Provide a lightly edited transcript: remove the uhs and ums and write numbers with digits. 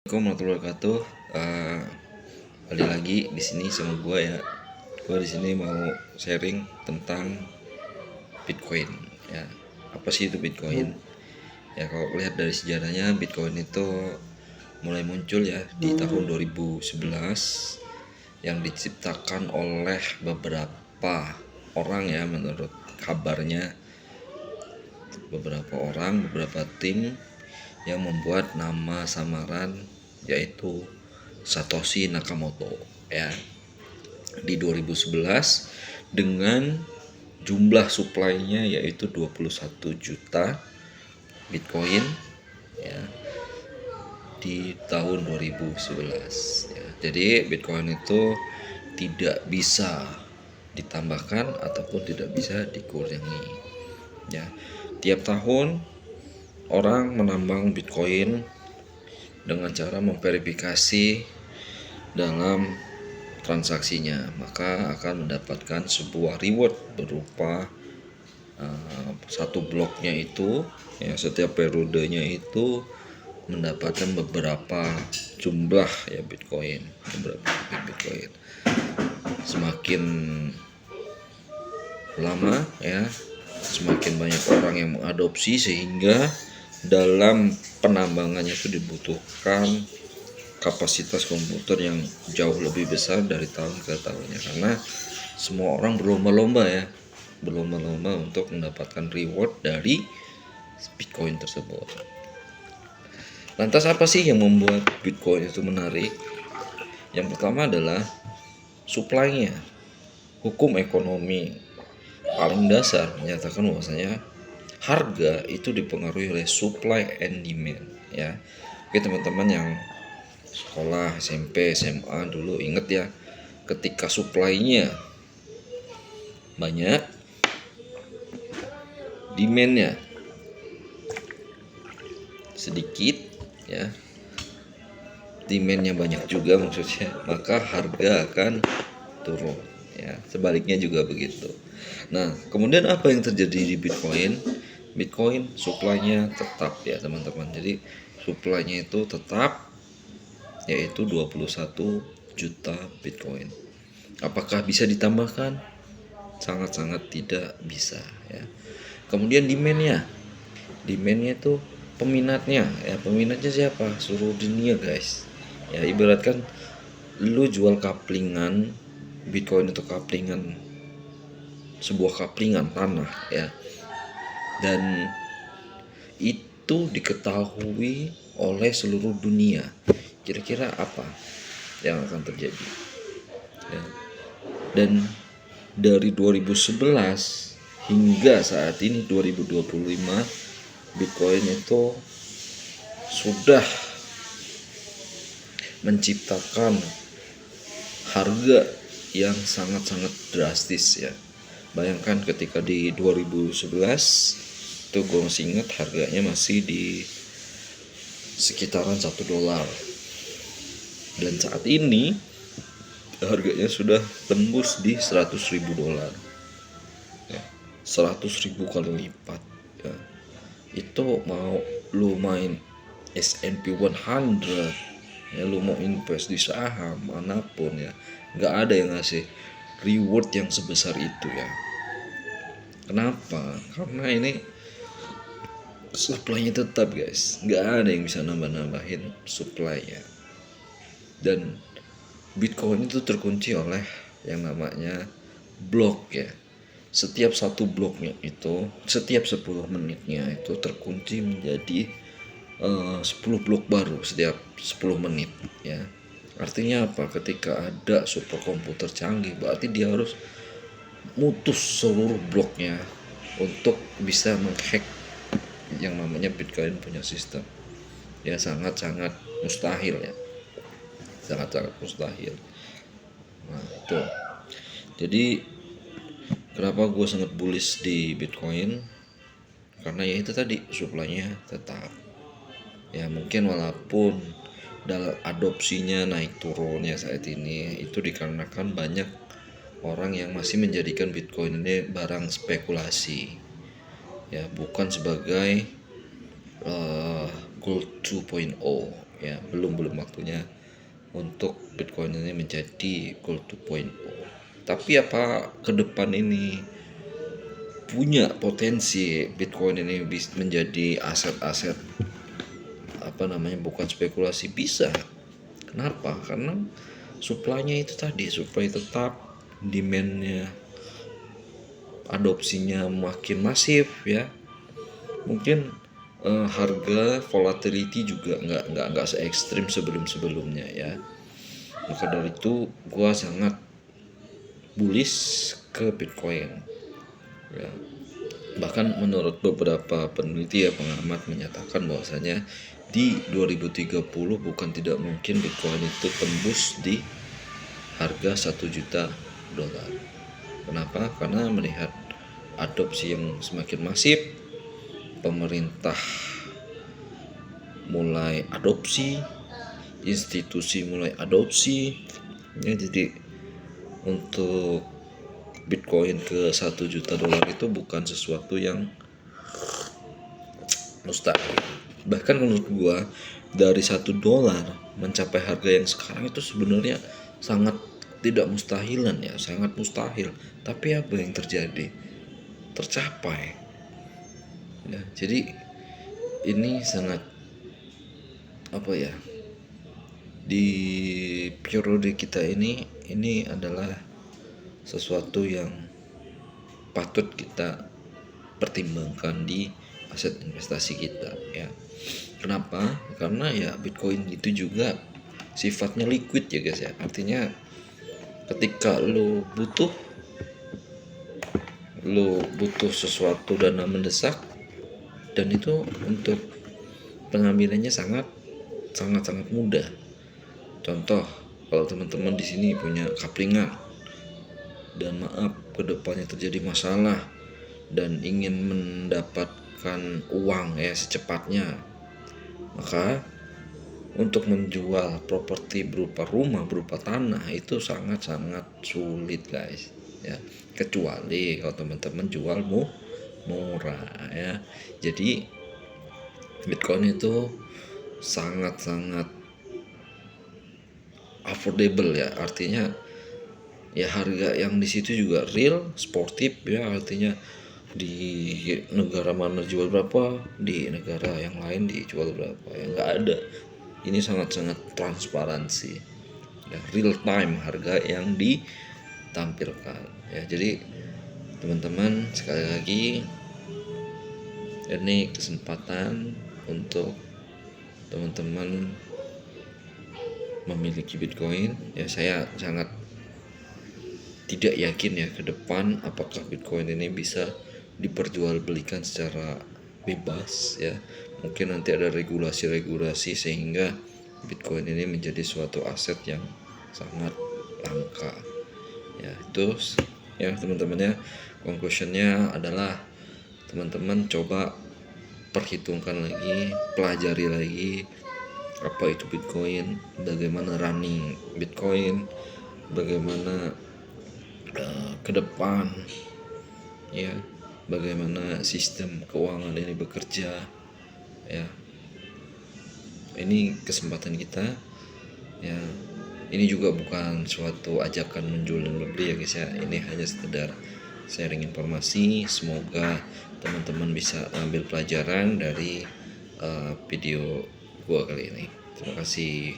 Assalamualaikum warahmatullahi wabarakatuh. Balik lagi di sini sama gue ya. Gue di sini mau sharing tentang Bitcoin. Ya, apa sih itu Bitcoin? Ya kalau lihat dari sejarahnya, Bitcoin itu mulai muncul ya di tahun 2011 yang diciptakan oleh beberapa orang ya, menurut kabarnya beberapa tim yang membuat nama samaran yaitu Satoshi Nakamoto ya di 2011 dengan jumlah supply-nya yaitu 21 juta Bitcoin ya di tahun 2011 ya. Jadi Bitcoin itu tidak bisa ditambahkan ataupun tidak bisa dikurangi ya. Tiap tahun orang menambang Bitcoin dengan cara memverifikasi dalam transaksinya, maka akan mendapatkan sebuah reward berupa satu bloknya itu ya, setiap periodenya itu mendapatkan beberapa jumlah ya Bitcoin. Semakin lama ya, semakin banyak orang yang mengadopsi, sehingga dalam penambangannya itu dibutuhkan kapasitas komputer yang jauh lebih besar dari tahun ke tahunnya, karena semua orang berlomba-lomba untuk mendapatkan reward dari Bitcoin tersebut. Lantas apa sih yang membuat Bitcoin itu menarik? Yang pertama adalah supply-nya. Hukum ekonomi paling dasar menyatakan bahwasanya harga itu dipengaruhi oleh supply and demand ya. Oke teman-teman yang sekolah SMP, SMA dulu inget ya, ketika supply-nya banyak, demand-nya sedikit ya, demand-nya banyak juga maksudnya, maka harga akan turun ya. Sebaliknya juga begitu. Nah, kemudian apa yang terjadi di Bitcoin? Bitcoin supply-nya tetap ya teman-teman. Jadi supply-nya itu tetap, yaitu 21 juta Bitcoin. Apakah bisa ditambahkan? Sangat-sangat tidak bisa ya. Kemudian demand-nya itu peminatnya ya. Peminatnya siapa? Seluruh dunia guys ya. Ibaratkan lu jual kaplingan Bitcoin itu, kaplingan, sebuah kaplingan tanah ya, dan itu diketahui oleh seluruh dunia. Kira-kira apa yang akan terjadi ya? Dan dari 2011 hingga saat ini 2025, Bitcoin itu sudah menciptakan harga yang sangat-sangat drastis ya. Bayangkan ketika di 2011 itu gue masih ingat harganya masih di sekitaran $1, dan saat ini harganya sudah tembus di $100.000 ya, 100.000 kali lipat ya. Itu mau lu main S&P 100 ya, lu mau invest di saham manapun ya, nggak ada yang ngasih reward yang sebesar itu ya. Kenapa? Karena ini supply-nya tetap guys, nggak ada yang bisa nambah-nambahin supply-nya. Dan Bitcoin itu terkunci oleh yang namanya blok ya. Setiap satu bloknya itu, setiap 10 menitnya itu terkunci menjadi 10 blok baru setiap 10 menit ya. Artinya apa? Ketika ada superkomputer canggih, berarti dia harus mutus seluruh bloknya untuk bisa menghack yang namanya Bitcoin punya sistem ya. Sangat-sangat mustahil ya, sangat-sangat mustahil. Nah itu, jadi kenapa gue sangat bullish di Bitcoin, karena ya itu tadi, supply-nya tetap ya. Mungkin walaupun dalam adopsinya naik turunnya saat ini, itu dikarenakan banyak orang yang masih menjadikan Bitcoin ini barang spekulasi ya, bukan sebagai gold 2.0 ya, belum waktunya untuk Bitcoin ini menjadi gold 2.0. Tapi apa ke depan ini punya potensi Bitcoin ini bisa menjadi aset-aset bukan spekulasi, bisa. Kenapa? Karena supply-nya itu tadi, supply tetap, demand-nya, adopsinya makin masif ya. Mungkin harga volatility juga nggak se ekstrim sebelumnya ya. Maka dari itu gua sangat bullish ke Bitcoin ya. Bahkan menurut beberapa peneliti ya, pengamat menyatakan bahwasanya di 2030 bukan tidak mungkin Bitcoin itu tembus di harga 1 juta dolar. Kenapa? Karena melihat adopsi yang semakin masif, pemerintah mulai adopsi, institusi mulai adopsi ya. Jadi untuk Bitcoin ke 1 juta dolar itu bukan sesuatu yang mustahil. Bahkan menurut gua dari $1 mencapai harga yang sekarang itu sebenarnya sangat tidak mustahilan ya, sangat mustahil. Tapi apa yang terjadi? Tercapai ya. Jadi ini sangat di periode kita ini adalah sesuatu yang patut kita pertimbangkan di aset investasi kita ya. Kenapa? Karena ya Bitcoin itu juga sifatnya liquid ya guys ya. Artinya ketika lo butuh sesuatu, dana mendesak, dan itu untuk pengambilannya sangat mudah. Contoh, kalau teman-teman di sini punya kaplingan dan maaf kedepannya terjadi masalah dan ingin mendapatkan uang ya secepatnya, maka untuk menjual properti berupa rumah, berupa tanah itu sangat sulit guys ya, kecuali kalau teman-teman jual murah ya. Jadi Bitcoin itu sangat affordable ya, artinya ya harga yang di situ juga real, sportif ya. Artinya di negara mana jual berapa, di negara yang lain dijual berapa ya, nggak ada. Ini sangat transparansi ya, real time harga yang ditampilkan ya. Jadi teman-teman, sekali lagi ini kesempatan untuk teman-teman memiliki Bitcoin ya. Saya sangat tidak yakin ya ke depan apakah Bitcoin ini bisa diperjualbelikan secara bebas ya. Mungkin nanti ada regulasi sehingga Bitcoin ini menjadi suatu aset yang sangat langka ya. Itu ya teman-teman ya, conclusionnya adalah teman-teman coba perhitungkan lagi, pelajari lagi apa itu Bitcoin, bagaimana running Bitcoin, bagaimana ke depan ya, bagaimana sistem keuangan ini bekerja ya. Ini kesempatan kita ya. Ini juga bukan suatu ajakan menjual dan membeli ya guys ya. Ini hanya sekedar sharing informasi. Semoga teman-teman bisa ambil pelajaran dari video gua kali ini. Terima kasih.